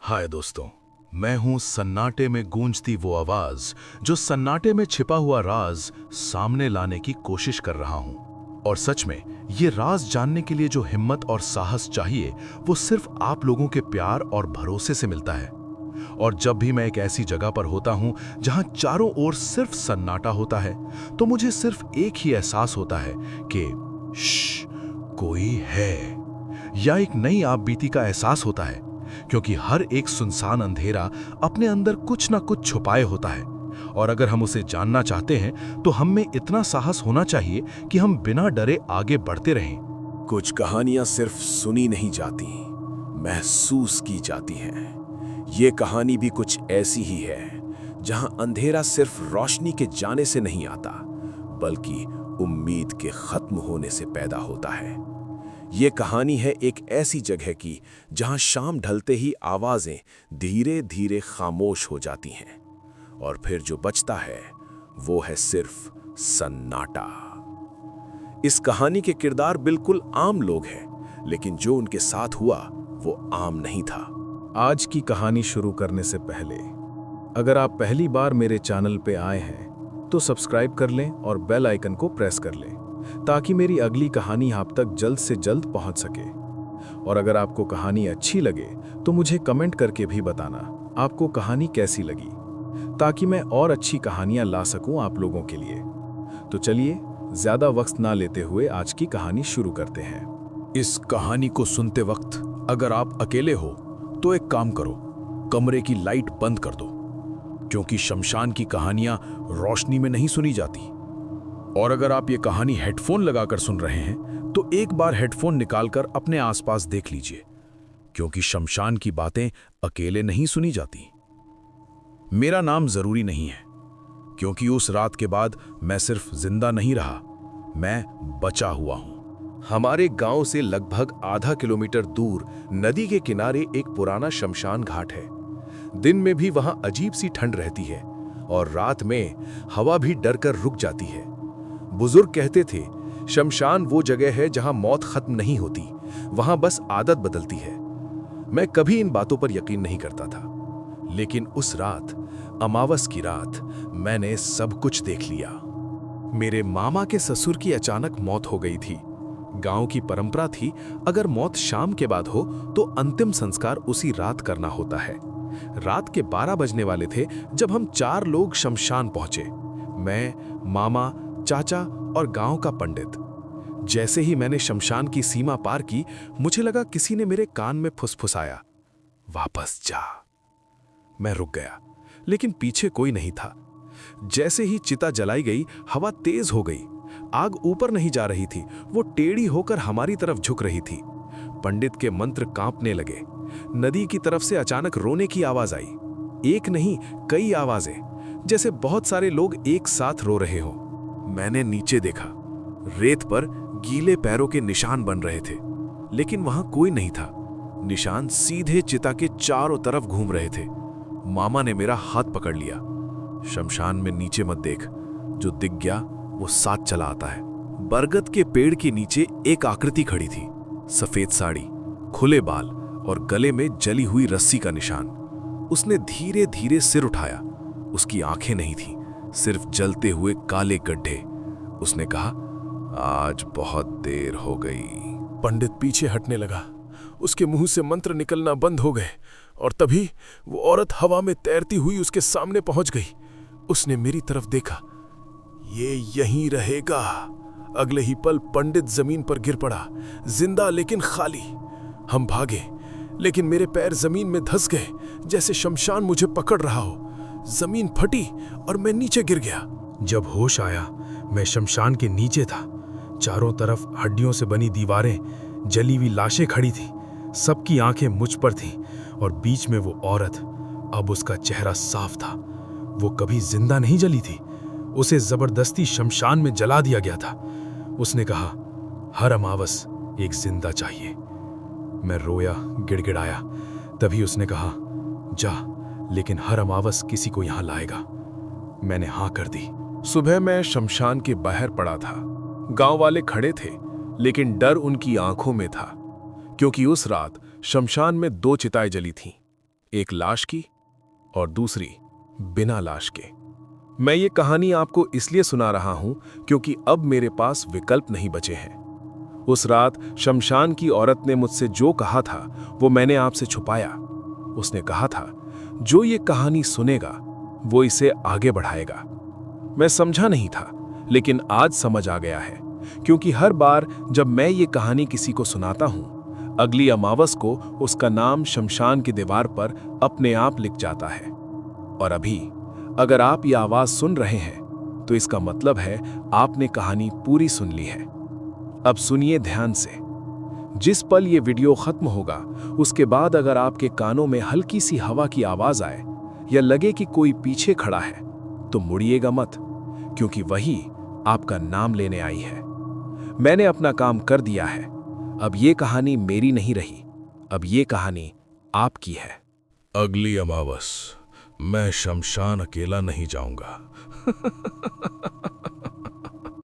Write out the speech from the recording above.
हाय दोस्तों, मैं हूं सन्नाटे में गूंजती वो आवाज जो सन्नाटे में छिपा हुआ राज सामने लाने की कोशिश कर रहा हूं। और सच में ये राज जानने के लिए जो हिम्मत और साहस चाहिए वो सिर्फ आप लोगों के प्यार और भरोसे से मिलता है। और जब भी मैं एक ऐसी जगह पर होता हूं जहां चारों ओर सिर्फ सन्नाटा होता है तो मुझे सिर्फ एक ही एहसास होता है कि कोई है, या एक नई आपबीती का एहसास होता है, क्योंकि हर एक सुनसान अंधेरा अपने अंदर कुछ ना कुछ छुपाए होता है। और अगर हम उसे जानना चाहते हैं तो हम में इतना साहस होना चाहिए कि हम बिना डरे आगे बढ़ते रहें। कुछ कहानियां सिर्फ सुनी नहीं जाती, महसूस की जाती हैं। ये कहानी भी कुछ ऐसी ही है जहां अंधेरा सिर्फ रोशनी के जाने से नहीं आता, बल्कि उम्मीद के खत्म होने से पैदा होता है। ये कहानी है एक ऐसी जगह की जहां शाम ढलते ही आवाजें धीरे धीरे खामोश हो जाती हैं और फिर जो बचता है वो है सिर्फ सन्नाटा। इस कहानी के किरदार बिल्कुल आम लोग हैं, लेकिन जो उनके साथ हुआ वो आम नहीं था। आज की कहानी शुरू करने से पहले अगर आप पहली बार मेरे चैनल पे आए हैं तो सब्सक्राइब कर लें और बेल आइकन को प्रेस कर लें ताकि मेरी अगली कहानी आप तक जल्द से जल्द पहुंच सके। और अगर आपको कहानी अच्छी लगे तो मुझे कमेंट करके भी बताना आपको कहानी कैसी लगी, ताकि मैं और अच्छी कहानियां ला सकूं आप लोगों के लिए। तो चलिए ज्यादा वक्त ना लेते हुए आज की कहानी शुरू करते हैं। इस कहानी को सुनते वक्त अगर आप अकेले हो तो एक काम करो, कमरे की लाइट बंद कर दो, क्योंकि शमशान की कहानियां रोशनी में नहीं सुनी जाती। और अगर आप ये कहानी हेडफोन लगाकर सुन रहे हैं तो एक बार हेडफोन निकालकर अपने आसपास देख लीजिए, क्योंकि शमशान की बातें अकेले नहीं सुनी जाती। मेरा नाम जरूरी नहीं है, क्योंकि उस रात के बाद मैं सिर्फ जिंदा नहीं रहा, मैं बचा हुआ हूं। हमारे गांव से लगभग आधा किलोमीटर दूर नदी के किनारे एक पुराना शमशान घाट है। दिन में भी वहां अजीब सी ठंड रहती है और रात में हवा भी डरकर रुक जाती है। बुजुर्ग कहते थे, शमशान वो जगह है जहां मौत खत्म नहीं होती, वहां बस आदत बदलती है। मैं कभी इन बातों पर यकीन नहीं करता था, लेकिन उस रात, अमावस की रात, मैंने सब कुछ देख लिया। मेरे मामा के ससुर की अचानक मौत हो गई थी। गांव की परंपरा थी, अगर मौत शाम के बाद हो तो अंतिम संस्कार उसी रात करना होता है। रात के 12 बजने वाले थे जब हम 4 लोग शमशान पहुंचे, मैं, मामा, चाचा और गांव का पंडित। जैसे ही मैंने शमशान की सीमा पार की, मुझे लगा किसी ने मेरे कान में फुसफुसाया, वापस जा। मैं रुक गया, लेकिन पीछे कोई नहीं था। जैसे ही चिता जलाई गई, हवा तेज हो गई। आग ऊपर नहीं जा रही थी, वो टेढ़ी होकर हमारी तरफ झुक रही थी। पंडित के मंत्र कांपने लगे। नदी की तरफ से अचानक रोने की आवाज आई। एक नहीं, कई आवाजें, जैसे बहुत सारे लोग एक साथ रो रहे हो। मैंने नीचे देखा, रेत पर गीले पैरों के निशान बन रहे थे, लेकिन वहां कोई नहीं था। निशान सीधे चिता के चारों तरफ घूम रहे थे। मामा ने मेरा हाथ पकड़ लिया, शमशान में नीचे मत देख, जो दिख गया वो साथ चला आता है। बरगद के पेड़ के नीचे एक आकृति खड़ी थी, सफेद साड़ी, खुले बाल और गले में जली हुई रस्सी का निशान। उसने धीरे धीरे सिर उठाया। उसकी आंखें नहीं थी, सिर्फ जलते हुए काले गड्ढे। उसने कहा, आज बहुत देर हो गई। पंडित पीछे हटने लगा। उसके मुंह से मंत्र निकलना बंद हो गए और तभी वो औरत हवा में तैरती हुई उसके सामने पहुंच गई। उसने मेरी तरफ देखा, ये यहीं रहेगा। अगले ही पल पंडित जमीन पर गिर पड़ा, जिंदा लेकिन खाली। हम भागे, लेकिन मेरे पैर जमीन में धंस गए, जैसे शमशान मुझे पकड़ रहा हो। जमीन फटी और मैं नीचे गिर गया। जब होश आया, मैं शमशान के नीचे था। चारों तरफ हड्डियों से बनी दीवारें, जली हुई लाशें खड़ी थीं। सबकी आंखें मुझ पर थीं और बीच में वो औरत। अब उसका चेहरा साफ था। वो कभी जिंदा नहीं जली थी, उसे जबरदस्ती शमशान में जला दिया गया था। उसने कहा, हर अमावस एक जिंदा चाहिए। मैं रोया, गिड़गिड़ाया। तभी उसने कहा, जा, लेकिन हर अमावस किसी को यहां लाएगा। मैंने हां कर दी। सुबह मैं शमशान के बाहर पड़ा था। गांव वाले खड़े थे, लेकिन डर उनकी आंखों में था, क्योंकि उस रात शमशान में 2 चिताएं जली थीं। एक लाश की और दूसरी बिना लाश के। मैं ये कहानी आपको इसलिए सुना रहा हूं क्योंकि अब मेरे पास विकल्प नहीं बचे हैं। उस रात शमशान की औरत ने मुझसे जो कहा था वो मैंने आपसे छुपाया। उसने कहा था जो ये कहानी सुनेगा वो इसे आगे बढ़ाएगा। मैं समझा नहीं था, लेकिन आज समझ आ गया है, क्योंकि हर बार जब मैं ये कहानी किसी को सुनाता हूं, अगली अमावस को उसका नाम शमशान की दीवार पर अपने आप लिख जाता है। और अभी अगर आप ये आवाज सुन रहे हैं तो इसका मतलब है आपने कहानी पूरी सुन ली है। अब सुनिए ध्यान से। जिस पल ये वीडियो खत्म होगा उसके बाद अगर आपके कानों में हल्की सी हवा की आवाज आए या लगे कि कोई पीछे खड़ा है तो मुड़िएगा मत, क्योंकि वही आपका नाम लेने आई है। मैंने अपना काम कर दिया है। अब ये कहानी मेरी नहीं रही, अब ये कहानी आपकी है। अगली अमावस मैं शमशान अकेला नहीं जाऊंगा।